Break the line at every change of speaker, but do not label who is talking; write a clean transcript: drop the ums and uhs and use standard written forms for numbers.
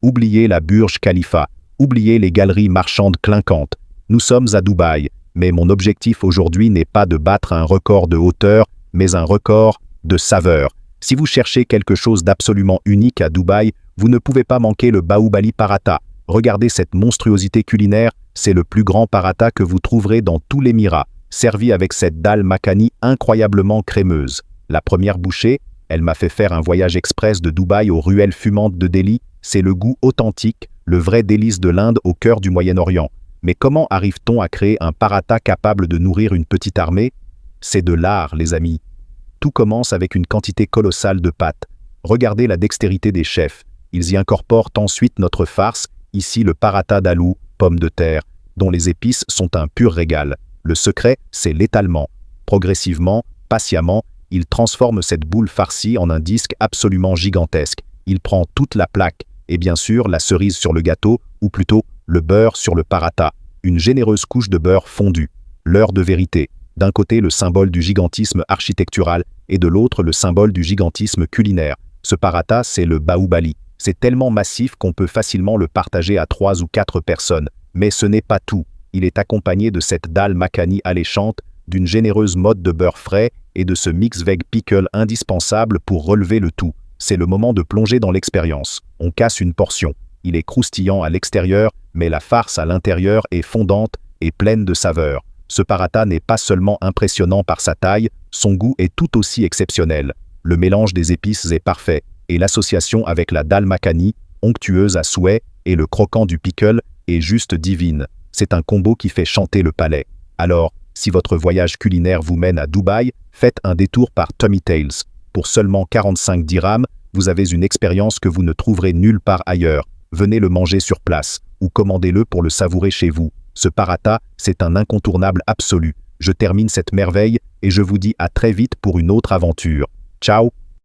Oubliez la Burj Khalifa, oubliez les galeries marchandes clinquantes. Nous sommes à Dubaï, mais mon objectif aujourd'hui n'est pas de battre un record de hauteur, mais un record de saveur. Si vous cherchez quelque chose d'absolument unique à Dubaï, vous ne pouvez pas manquer le Baoubali Paratha. Regardez cette monstruosité culinaire, c'est le plus grand paratha que vous trouverez dans tout l'Émirat, servi avec cette dalle makhani incroyablement crémeuse. La première bouchée, elle m'a fait faire un voyage express de Dubaï aux ruelles fumantes de Delhi, c'est le goût authentique, le vrai délice de l'Inde au cœur du Moyen-Orient. Mais comment arrive-t-on à créer un paratha capable de nourrir une petite armée? C'est de l'art, les amis. Tout commence avec une quantité colossale de pâtes. Regardez la dextérité des chefs. Ils y incorporent ensuite notre farce, ici le paratha d'alou, pommes de terre, dont les épices sont un pur régal. Le secret, c'est l'étalement. Progressivement, patiemment, il transforme cette boule farcie en un disque absolument gigantesque. Il prend toute la plaque, et bien sûr la cerise sur le gâteau, ou plutôt le beurre sur le paratha, une généreuse couche de beurre fondu. L'heure de vérité. D'un côté le symbole du gigantisme architectural, et de l'autre le symbole du gigantisme culinaire. Ce paratha, c'est le Baoubali. C'est tellement massif qu'on peut facilement le partager à 3 ou 4 personnes. Mais ce n'est pas tout. Il est accompagné de cette dalle makhani alléchante, d'une généreuse mode de beurre frais et de ce mix veg pickle indispensable pour relever le tout. C'est le moment de plonger dans l'expérience. On casse une portion. Il est croustillant à l'extérieur, mais la farce à l'intérieur est fondante et pleine de saveurs. Ce paratha n'est pas seulement impressionnant par sa taille, son goût est tout aussi exceptionnel. Le mélange des épices est parfait, et l'association avec la dalle makhani, onctueuse à souhait, et le croquant du pickle est juste divine. C'est un combo qui fait chanter le palais. Alors, si votre voyage culinaire vous mène à Dubaï, faites un détour par Tummy Tales. Pour seulement 45 dirhams, vous avez une expérience que vous ne trouverez nulle part ailleurs. Venez le manger sur place, ou commandez-le pour le savourer chez vous. Ce paratha, c'est un incontournable absolu. Je termine cette merveille et je vous dis à très vite pour une autre aventure. Ciao!